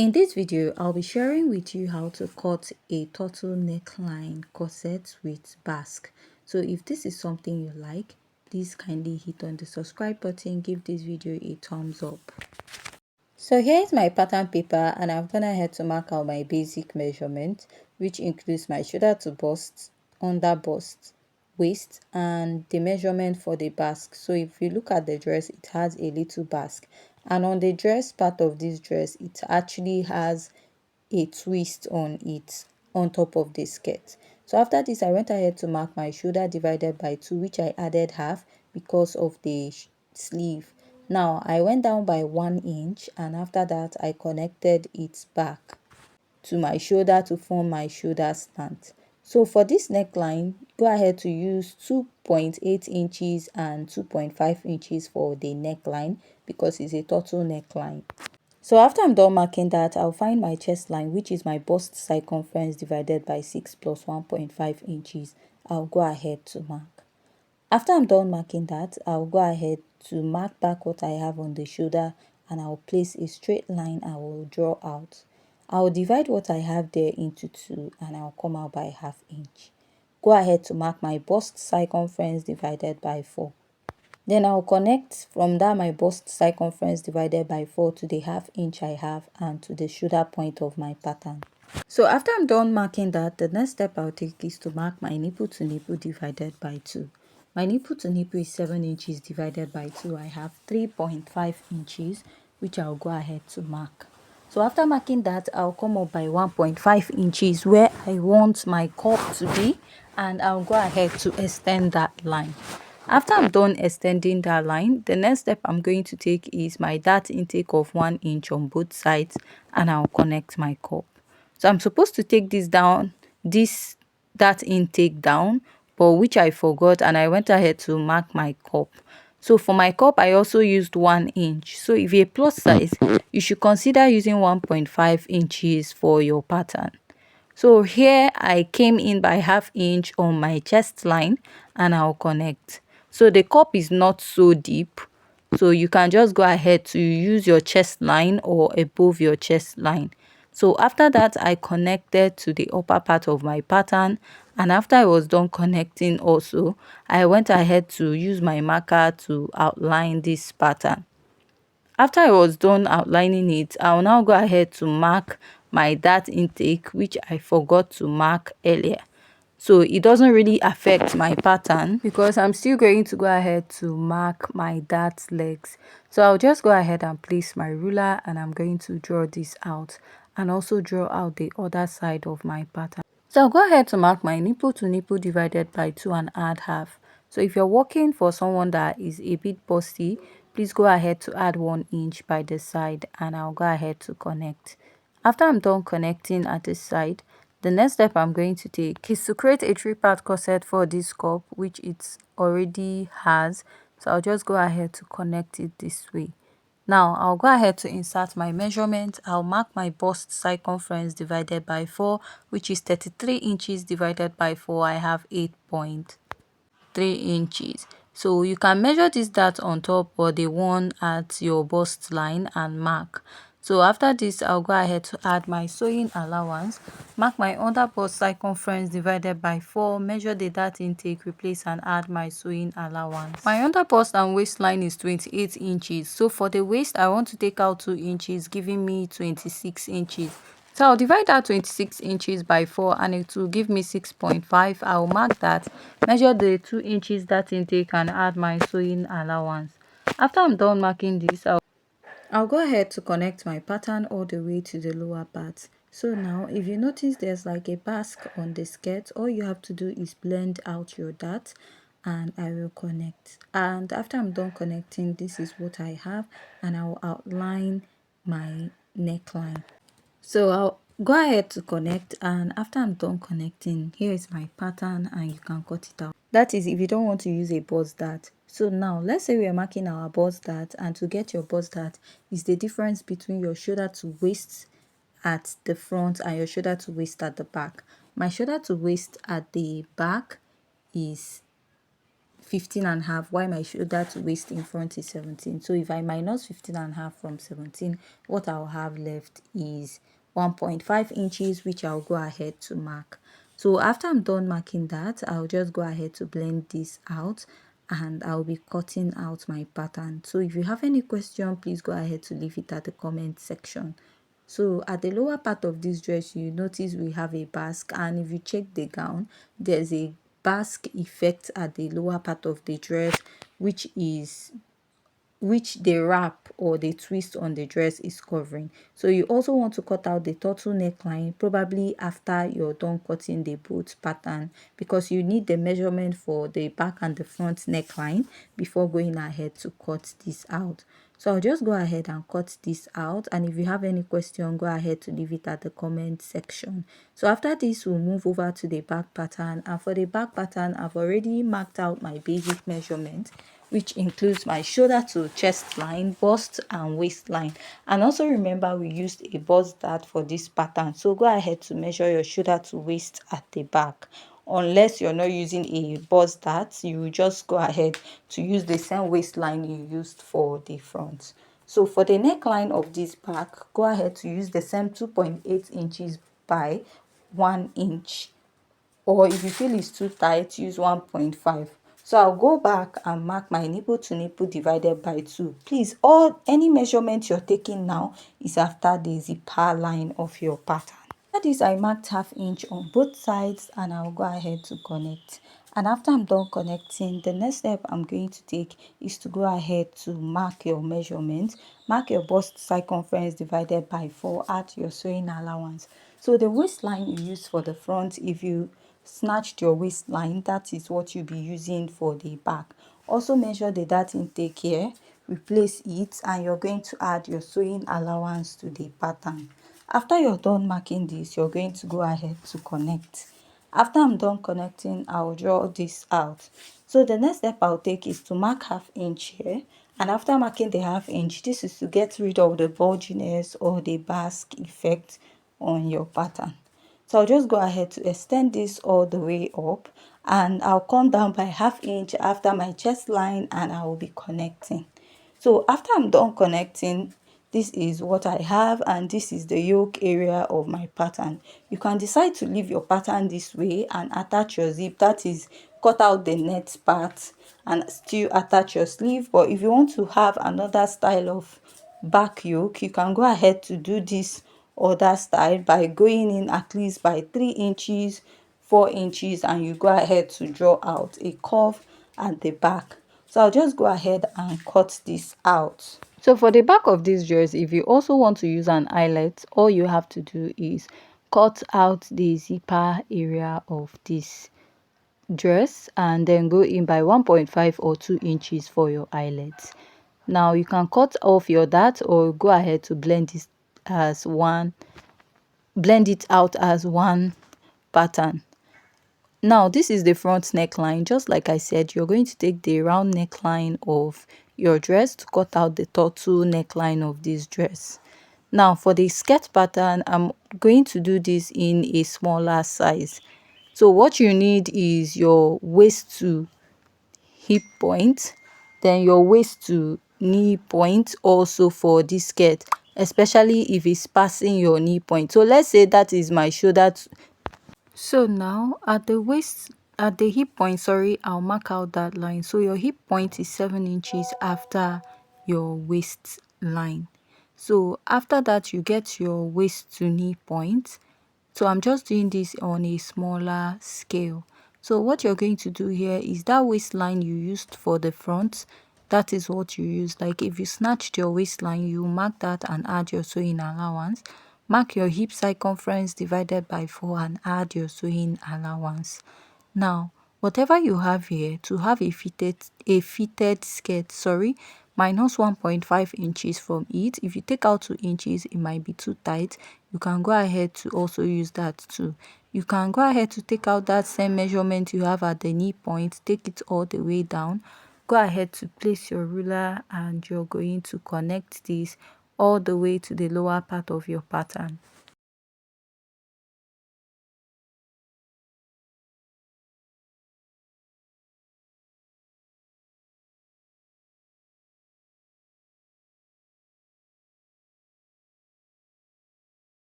In this video, I'll be sharing with you how to cut a turtle neckline corset with Basque. So if this is something you like, please kindly hit on the subscribe button, give this video a thumbs up. So here is my pattern paper and I've gone ahead to mark out my basic measurement, which includes my shoulder to bust, under bust, waist, and the measurement for the basque. So if you look at the dress, it has a little basque, and on the dress part of this dress, it actually has a twist on it on top of the skirt. So after this, I went ahead to mark my shoulder divided by 2, which I added half because of the sleeve. Now I went down by 1 inch, and after that I connected it back to my shoulder to form my shoulder slant. So for this neckline, go ahead to use 2.8 inches and 2.5 inches for the neckline because it's a turtle neckline. So after I'm done marking that, I'll find my chest line, which is my bust circumference divided by 6 plus 1.5 inches. I'll go ahead to mark. After I'm done marking that, I'll go ahead to mark back what I have on the shoulder, and I'll place a straight line I will draw out. I'll divide what I have there into 2 and I'll come out by ½ inch. Go ahead to mark my bust circumference divided by 4. Then I'll connect from that my bust circumference divided by 4 to the ½ inch I have and to the shoulder point of my pattern. So after I'm done marking that, the next step I'll take is to mark my nipple to nipple divided by 2. My nipple to nipple is 7 inches divided by 2. I have 3.5 inches, which I'll go ahead to mark. So after marking that, I'll come up by 1.5 inches where I want my cup to be, and I'll go ahead to extend that line. After I'm done extending that line, the next step I'm going to take is my dart intake of 1 inch on both sides, and I'll connect my cup. So I'm supposed to take that intake down, but which I forgot, and I went ahead to mark my cup. So for my cup, I also used 1 inch. So if you're a plus size, you should consider using 1.5 inches for your pattern. So here I came in by ½ inch on my chest line, and I'll connect. So the cup is not so deep, so you can just go ahead to use your chest line or above your chest line. So after that, I connected to the upper part of my pattern, and after I was done connecting also, I went ahead to use my marker to outline this pattern. After I was done outlining it, I'll now go ahead to mark my dart intake, which I forgot to mark earlier. So it doesn't really affect my pattern because I'm still going to go ahead to mark my dart legs. So I'll just go ahead and place my ruler, and I'm going to draw this out and also draw out the other side of my pattern. So I'll go ahead to mark my nipple to nipple divided by 2 and add half. So if you're working for someone that is a bit busty, please go ahead to add 1 inch by the side, and I'll go ahead to connect. After I'm done connecting at this side, the next step I'm going to take is to create a 3-part corset for this cup, which it already has. So I'll just go ahead to connect it this way. Now I'll go ahead to insert my measurement. I'll mark my bust circumference divided by 4, which is 33 inches divided by 4. I have 8.3 inches. So you can measure this dart on top or the one at your bust line and mark. So after this, I'll go ahead to add my sewing allowance, mark my under bust circumference divided by 4, measure the dart intake, replace and add my sewing allowance. My under bust and waistline is 28 inches. So for the waist, I want to take out 2 inches, giving me 26 inches. So I'll divide that 26 inches by 4 and it will give me 6.5. I'll mark that, measure the 2 inches dart intake and add my sewing allowance. After I'm done marking this, I'll go ahead to connect my pattern all the way to the lower part. So now if you notice there's like a basque on the skirt, all you have to do is blend out your dart and I will connect. And after I'm done connecting, this is what I have, and I'll outline my neckline. So I'll go ahead to connect, and after I'm done connecting, here is my pattern and you can cut it out. That is if you don't want to use a bust dart. So now let's say we are marking our bust dart, and to get your bust dart is the difference between your shoulder to waist at the front and your shoulder to waist at the back. My shoulder to waist at the back is 15 and a half, while my shoulder to waist in front is 17. So if I minus 15 and a half from 17, what I'll have left is 1.5 inches, which I'll go ahead to mark. So after I'm done marking that, I'll just go ahead to blend this out, and I'll be cutting out my pattern. So if you have any question, please go ahead to leave it at the comment section. So at the lower part of this dress, you notice we have a basque, and if you check the gown, there's a basque effect at the lower part of the dress, which the wrap or the twist on the dress is covering. So you also want to cut out the turtle neckline probably after you're done cutting the boot pattern, because you need the measurement for the back and the front neckline before going ahead to cut this out. So I'll just go ahead and cut this out, and if you have any question, go ahead to leave it at the comment section. So after this, we'll move over to the back pattern, and for the back pattern, I've already marked out my basic measurement, which includes my shoulder to chest line, bust and waistline. And also remember, we used a bust dart for this pattern, so go ahead to measure your shoulder to waist at the back. Unless you're not using a bust dart, you will just go ahead to use the same waistline you used for the front. So for the neckline of this back, go ahead to use the same 2.8 inches by 1 inch, or if you feel it's too tight, use 1.5. So I'll go back and mark my nipple to nipple divided by 2. Please, any measurement you're taking now is after the zipper line of your pattern. After this, I marked half inch on both sides, and I'll go ahead to connect. And after I'm done connecting, the next step I'm going to take is to go ahead to mark your measurement. Mark your bust circumference divided by 4, add your sewing allowance. So the waistline you use for the front, if you snatched your waistline, that is what you'll be using for the back. Also measure the dart intake here, replace it, and you're going to add your sewing allowance to the pattern. After you're done marking this, you're going to go ahead to connect. After I'm done connecting, I'll draw this out. So the next step I'll take is to mark half inch here, and after marking the half inch, this is to get rid of the bulginess or the basque effect on your pattern. So I'll just go ahead to extend this all the way up, and I'll come down by half inch after my chest line, and I will be connecting. So after I'm done connecting, this is what I have, and this is the yoke area of my pattern. You can decide to leave your pattern this way and attach your zip, that is, cut out the net part and still attach your sleeve. But if you want to have another style of back yoke, you can go ahead to do this other style by going in at least by 3 inches, 4 inches, and you go ahead to draw out a curve at the back. So I'll just go ahead and cut this out. So for the back of this dress, if you also want to use an eyelet, all you have to do is cut out the zipper area of this dress and then go in by 1.5 or 2 inches for your eyelets. Now you can cut off your dart or go ahead to blend it out as one pattern. Now this is the front neckline. Just like I said, you're going to take the round neckline of your dress to cut out the turtle neckline of this dress. Now for the skirt pattern, I'm going to do this in a smaller size. So what you need is your waist to hip point, then your waist to knee point also for this skirt, especially if it's passing your knee point. So let's say that is my shoulder. So now at the hip point, sorry, I'll mark out that line. So your hip point is 7 inches after your waist line. So after that, you get your waist to knee point. So I'm just doing this on a smaller scale. So what you're going to do here is that waistline you used for the front, that is what you use. Like if you snatched your waistline, you mark that and add your sewing allowance. Mark your hip circumference divided by 4 and add your sewing allowance. Now, whatever you have here, to have a fitted skirt, sorry, minus 1.5 inches from it. If you take out 2 inches, it might be too tight. You can go ahead to also use that too. You can go ahead to take out that same measurement you have at the knee point, take it all the way down. Go ahead to place your ruler, and you're going to connect this all the way to the lower part of your pattern.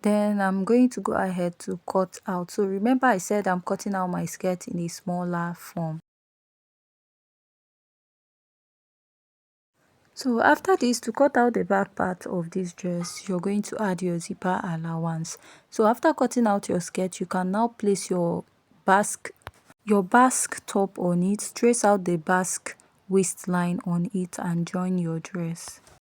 Then I'm going to go ahead to cut out. So remember I said I'm cutting out my skirt in a smaller form. So after this, to cut out the back part of this dress, you're going to add your zipper allowance. So after cutting out your skirt, you can now place your basque top on it, trace out the basque waistline on it and join your dress.